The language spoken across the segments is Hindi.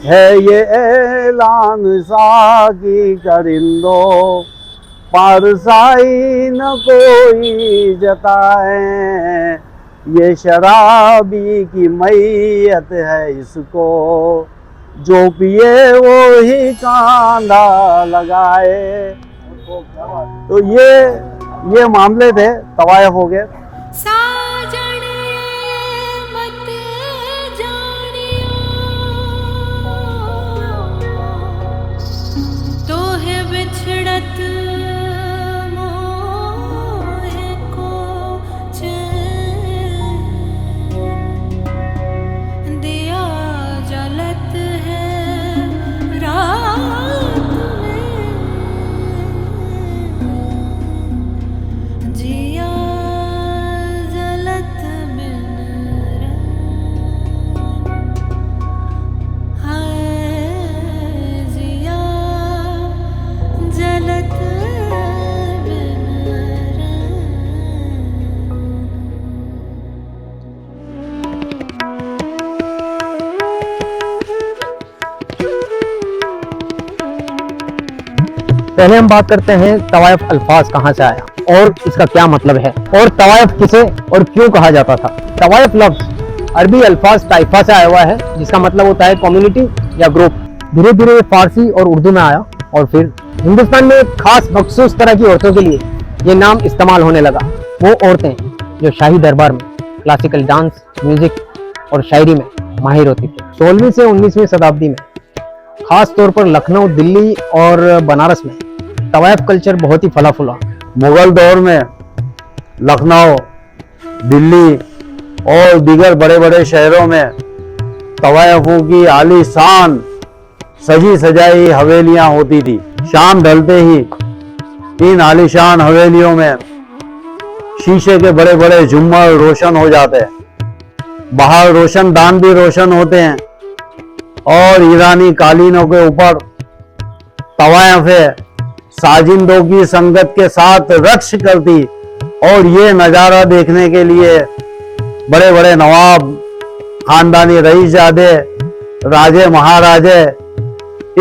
है ये ऐलान साकी करिंदो, पारसाई न कोई जताए, ये शराबी की मैयत है इसको, जो पिए वो ही कांदा लगाए। तो ये मामले थे, तवायफ हो गए। पहले हम बात करते हैं तवायफ अल्फाज कहाँ से आया और इसका क्या मतलब है और तवायफ किसे और क्यों कहा जाता था। तवायफ लफ्ज अरबी अल्फाज ताइफा से आया हुआ है, जिसका मतलब होता है कम्युनिटी या ग्रुप। धीरे धीरे फारसी और उर्दू में आया और फिर हिंदुस्तान में खास मखसूस तरह की औरतों के लिए ये नाम इस्तेमाल होने लगा। वो औरतें जो शाही दरबार में क्लासिकल डांस, म्यूजिक और शायरी में माहिर होती थी। 16वीं से 19वीं शताब्दी में खास तौर पर लखनऊ, दिल्ली और बनारस में तवायफ कल्चर बहुत ही फला फूला। मुगल दौर में लखनऊ, दिल्ली और दीगर बड़े बड़े शहरों में तवायफों की आलीशान सजी सजाई हवेलियां होती थी। शाम ढलते ही इन आलीशान हवेलियों में शीशे के बड़े बड़े झुम्मर रोशन हो जाते हैं, बाहर रोशनदान भी रोशन होते हैं और ईरानी कालीनों के ऊपर तवायफें साजिंदों की संगत के साथ रक्श करती। और ये नज़ारा देखने के लिए बड़े बड़े नवाब, खानदानी रईसजादे, राजे महाराजे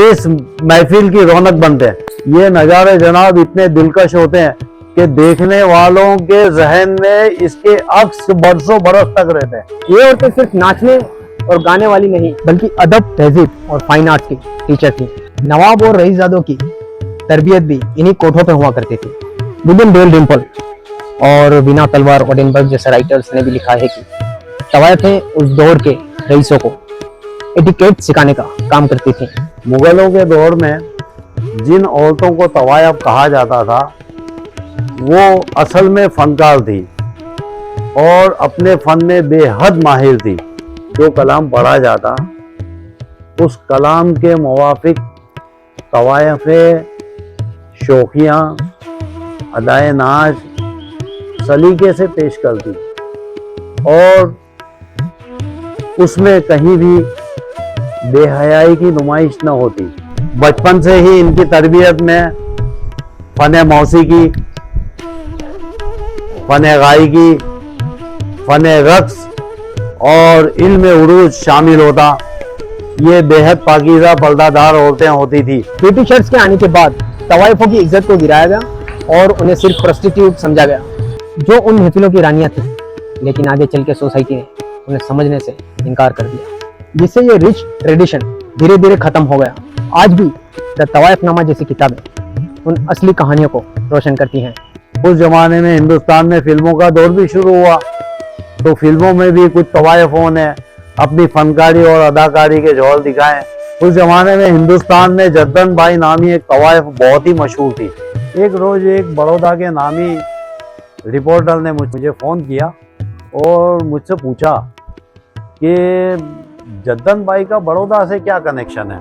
इस महफिल की रौनक बनते हैं। ये नज़ारे जनाब इतने दिलकश होते हैं कि देखने वालों के जहन में इसके अक्स बरसों बरस तक रहते हैं। ये औरतें सिर्फ नाचने और गाने वाली नहीं बल्कि अदब, तहजीब और फाइन आर्ट की टीचर थी। नवाब और रईसजादों की तरबियत भी इन्हीं कोठों पे हुआ करती थी। विलियम डेलरिम्पल और बिना तलवार ओडेनबर्ग जैसे राइटर्स ने भी लिखा है कि तवायफें उस दौर के रईसों को एटिकेट सिखाने का काम करती थी। मुगलों के दौर में जिन औरतों को तवायफ कहा जाता था वो असल में फनकार थी और अपने फन में बेहद माहिर थी। जो कलाम पढ़ा जाता उस कलाम के मुवाफिक तवायफें शौकियाँ, अदाए नाच सलीके से पेश करती और उसमें कहीं भी बेहयाई की नुमाइश न होती। बचपन से ही इनकी तरबियत में फन मौसीकी, फन गायकी, फन रक्स और इल्म उरूज शामिल होता। ये बेहद पाकीज़ा पर्दादार औरतें होती थी। ब्रिटिशर्स के आने के बाद तवायफों की इज्जत को गिराया गया और उन्हें सिर्फ प्रोस्टिट्यूट समझा गया जो उन महफिलों की रानियां थी। लेकिन आगे चल के सोसाइटी ने उन्हें समझने से इनकार कर दिया, जिससे ये रिच ट्रेडिशन धीरे धीरे खत्म हो गया। आज भी द तवायफनामा जैसी किताबें उन असली कहानियों को रोशन करती हैं। उस जमाने में हिंदुस्तान में फिल्मों का दौर भी शुरू हुआ तो फिल्मों में भी कुछ तवायफों ने अपनी फनकारी और अदाकारी के जौहर दिखाए। उस जमाने में हिंदुस्तान में जद्दन बाई नामी एक तवायफ बहुत ही मशहूर थी। एक रोज एक बड़ौदा के नामी रिपोर्टर ने मुझे फ़ोन किया और मुझसे पूछा कि जद्दन बाई का बड़ौदा से क्या कनेक्शन है।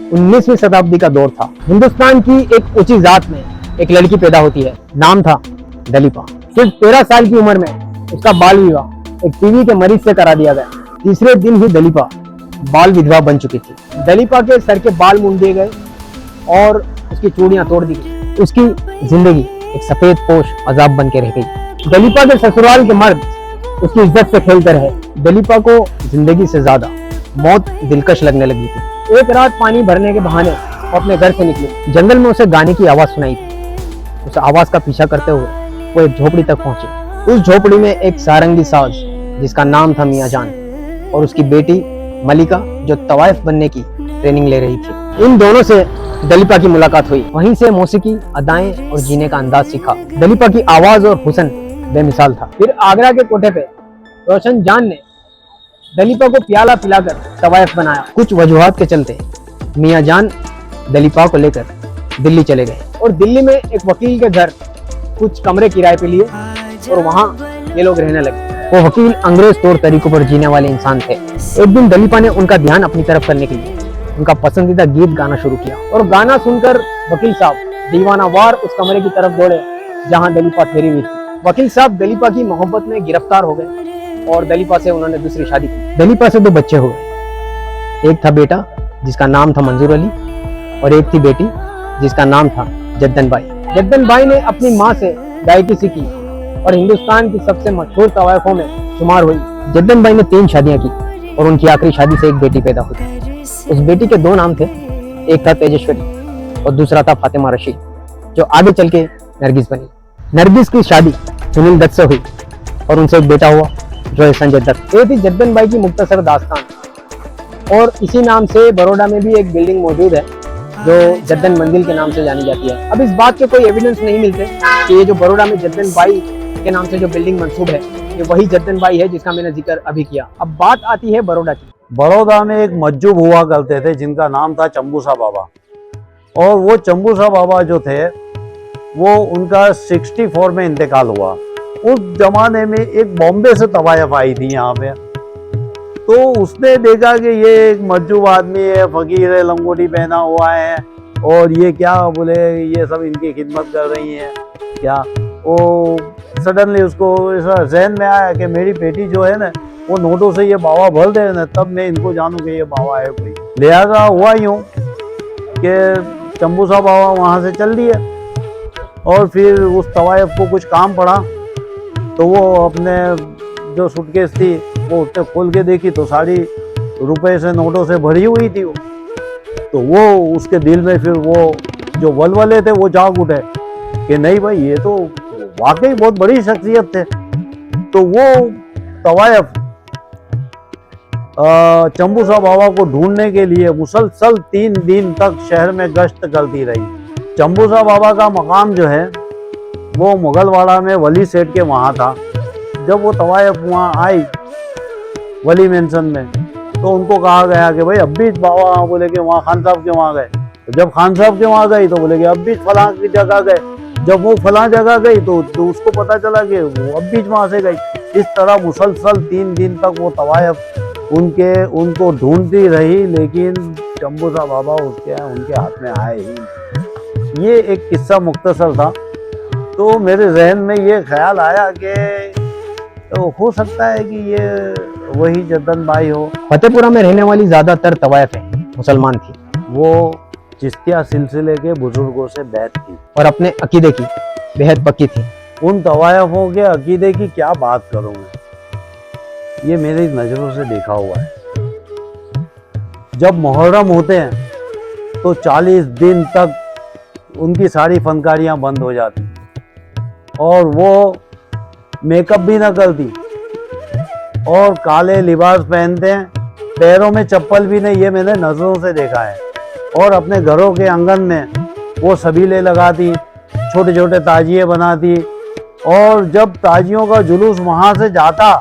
19वीं शताब्दी का दौर था। हिंदुस्तान की एक ऊंची जात में एक लड़की पैदा होती है, नाम था दलीपा। सिर्फ 13 साल की उम्र में उसका बाल विवाह एक टीबी के मरीज से करा दिया गया। तीसरे दिन ही दलीपा बाल विधवा बन चुकी थी। दलीपा के सर के बाल मुंड दिए गए और उसकी चूड़ियां तोड़ दी गई। उसकी जिंदगी एक सफेद पोश अजाब बन के रह गई। दलीपा के ससुराल के मर्द उसकी इज्जत से खेलते रहे। दलीपा को जिंदगी से ज्यादा मौत दिलकश लगने लगी थी। एक रात पानी भरने के बहाने वो अपने घर से निकली। जंगल में उसे गाने की आवाज सुनाई थी। उस आवाज का पीछा करते हुए वो एक झोपड़ी तक पहुंचे। उस झोपड़ी में एक सारंगी साज जिसका नाम था मियां जान और उसकी बेटी मलिका जो तवाइफ बनने की ट्रेनिंग ले रही थी। इन दोनों से दलीपा की मुलाकात हुई। वहीं से मौसीकी, अदाएं और जीने का अंदाज सीखा। दलीपा की आवाज और हुस्न बेमिसाल था। फिर आगरा के कोठे पे रोशन जान ने दलीपा को प्याला पिलाकर तवाइफ बनाया। कुछ वजूहात के चलते मियां जान दलीपा को लेकर दिल्ली चले गए और दिल्ली में एक वकील के घर कुछ कमरे किराए पे लिए और वहाँ ये लोग रहने लगे। वो वकील अंग्रेज तौर तरीकों पर जीने वाले इंसान थे। एक दिन दलीपा ने उनका ध्यान अपनी तरफ करने के लिए उनका पसंदीदा गीत गाना शुरू किया और गाना सुनकर वकील साहब दीवाना वार उस कमरे की तरफ दौड़े जहाँ दलीपा ठहरी हुई थी। वकील साहब दलीपा की मोहब्बत में गिरफ्तार हो गए और दलीपा से उन्होंने दूसरी शादी की। दलीपा से 2 बच्चे हो गए। एक था बेटा जिसका नाम था मंजूर अली और एक थी बेटी जिसका नाम था जद्दन बाई। जद्दन बाई ने अपनी माँ से गायकी सीखी और हिंदुस्तान की सबसे मशहूर तवाइफों में शुमार हुई। जद्दन बाई ने 3 शादियां की और उनकी आखिरी शादी से एक बेटी पैदा हुई। उस बेटी के 2 नाम थे, एक था तेजस्वरी और दूसरा था फातिमा रशीद जो आगे चल के नरगिस बनी। नरगिस की शादी सुनील दत्त से हुई और उनसे एक बेटा हुआ जो है संजय दत्त। ये थी जद्दन बाई की मुख्तसर दास्तान। और इसी नाम से बड़ौदा में भी एक बिल्डिंग मौजूद है जो जद्दन मंजिल के नाम से जानी जाती है। अब इस बात के कोई एविडेंस नहीं मिलते कि ये जो बड़ौदा में जद्दन बाई के नाम से जो बिल्डिंग मंसूब है ये वही जद्दन बाई है जिसका मैंने जिक्र अभी किया। अब बात आती है बड़ौदा की। बड़ौदा में एक मज्जूब हुआ करते थे जिनका नाम था चंबूसा बाबा। और वो चंबूसा बाबा जो थे वो उनका 64 में इंतकाल हुआ। उस जमाने में एक बॉम्बे से तवायफ आई थी यहाँ पे, तो उसने देखा कि ये एक मज्जूब आदमी है, फकीर है, लंगोटी पहना हुआ है और ये क्या बोले ये सब इनकी खिदमत कर रही हैं क्या। वो सडनली उसको ऐसा जहन में आया कि मेरी बेटी जो है ना वो नोटों से ये बाबा भर दे ना, तब मैं इनको जानूँ कि ये बाबा है कोई। लिहाजा हुआ यूँ कि चंबूसा बाबा वहाँ से चल दिए और फिर उस तवायफ को कुछ काम पड़ा तो वो अपने जो सूटकेस थी वो उसने खोल के देखी तो सारी रुपए से नोटों से भरी हुई थी वो। तो वो उसके दिल में फिर वो जो वलवले थे वो जाग उठे कि नहीं भाई ये तो वाकई बहुत बड़ी शख्सियत थे। तो वो तवायफ चंबूसा बाबा को ढूंढने के लिए मुसलसल 3 दिन तक शहर में गश्त करती रही। चंबूसा बाबा का मकाम जो है वो मुगलवाड़ा में वली सेठ के वहाँ था। जब वो तवायफ वहाँ आई वली मेंशन में तो उनको कहा गया कि भाई अब भी बाबा बोले कि वहाँ खान साहब के वहाँ गए। तो जब खान साहब के वहाँ गई तो बोले कि अब भी फलां की जगह गए। जब वो फलां जगह गई तो उसको पता चला कि वो अब भी वहाँ से गई। इस तरह मुसलसल 3 दिन तक वो तवायफ उनको ढूंढती रही लेकिन चंबूसा बाबा उनके हाथ में आए ही। ये एक किस्सा मुख्तसर था। तो मेरे जहन में ये ख्याल आया कि तो हो सकता है कि ये वही जद्दन बाई हो। फतेहपुरा में रहने वाली ज्यादातर तवायफें मुसलमान थी। वो चिश्तिया सिलसिले के बुजुर्गों से बैत थी और अपने अकीदे की बेहद पक्की थी। उन तवायफों के अकीदे की क्या बात करूं मैं, ये मेरी नज़रों से देखा हुआ है। जब मुहर्रम होते हैं तो 40 दिन तक उनकी सारी फनकारियां बंद हो जाती और वो मेकअप भी ना करती और काले लिबास पहनते हैं, पैरों में चप्पल भी नहीं, ये मैंने नज़रों से देखा है। और अपने घरों के आंगन में वो सबीले लगाती, छोटे छोटे ताजिए बनाती और जब ताजियों का जुलूस वहाँ से जाता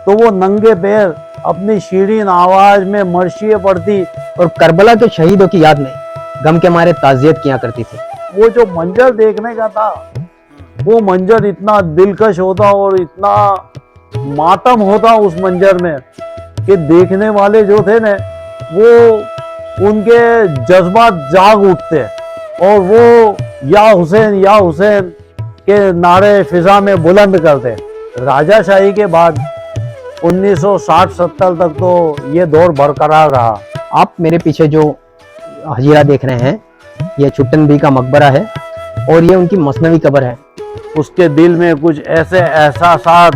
तो वो नंगे पैर अपनी शीरीन आवाज में मर्शिये पढ़ती और करबला के शहीदों की याद में गम के मारे ताज़ियत किया करती थी। वो जो मंजर देखने का था वो मंजर इतना दिलकश होता और इतना मातम होता उस मंजर में कि देखने वाले जो थे ना वो उनके जज्बात जाग उठते और वो या हुसैन के नारे फिजा में बुलंद करते। राजाशाही के बाद 1960-70 तक तो ये दौर बरकरार रहा। आप मेरे पीछे जो हजीरा देख रहे हैं ये छुट्टन बी का मकबरा है और ये उनकी मसनवी कब्र है। उसके दिल में कुछ ऐसे एहसासात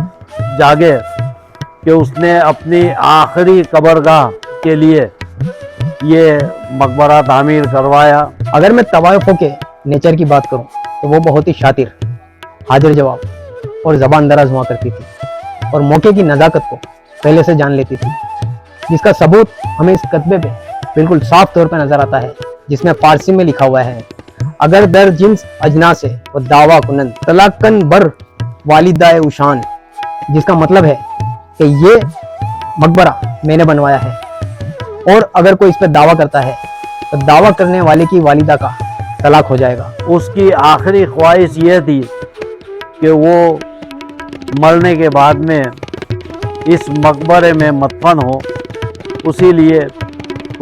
जागे कि उसने अपनी आखिरी कब्रगाह के लिए ये मकबरा तामीर करवाया। अगर मैं तवायफों के नेचर की बात करूं तो वो बहुत ही शातिर, हाजिर जवाब और जबान दराज हुआ करती थी और मौके की नज़ाकत को पहले से जान लेती थी, जिसका सबूत हमें इस कतबे पे बिल्कुल साफ तौर पे नजर आता है, जिसमें फारसी में लिखा हुआ है, अगर दर जिन्स अजना से वो दावा कुनन तलाकन बर वालिदाए उशान, जिसका मतलब है कि ये मकबरा मैंने बनवाया है और अगर कोई इस पर दावा करता है तो दावा करने वाले की वालिदा का तलाक हो जाएगा। उसकी आखिरी ख्वाहिश ये थी कि वो मरने के बाद में इस मकबरे में मदफन हो, उसी लिए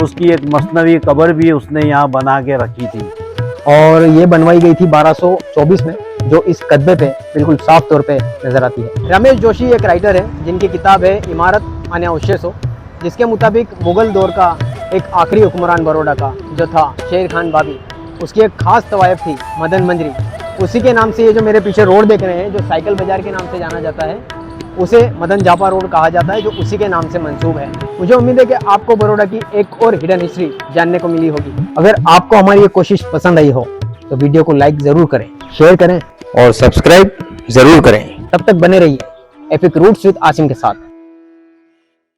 उसकी एक मसनवी कब्र भी उसने यहाँ बना के रखी थी और ये बनवाई गई थी 1224 में, जो इस कस्बे पे बिल्कुल साफ तौर पे नजर आती है। रमेश जोशी एक राइटर है जिनकी किताब है इमारत आने अवशेषो, जिसके मुताबिक मुगल दौर का एक आखिरी हुक्मरान बड़ौदा का जो था शेर खान बाबी, उसकी एक खास तवायफ थी मदन मंजरी। उसी के नाम से ये जो मेरे पीछे रोड देख रहे हैं, जो साइकिल बाजार के नाम से जाना जाता है, उसे मदन जापा रोड कहा जाता है, जो उसी के नाम से मंसूब है। मुझे उम्मीद है कि आपको बड़ौदा की एक और हिडन हिस्ट्री जानने को मिली होगी। अगर आपको हमारी ये कोशिश पसंद आई हो तो वीडियो को लाइक जरूर करें, शेयर करें और सब्सक्राइब जरूर करें। तब तक बने रहिए एपिक रूट्स विद आसिम के साथ।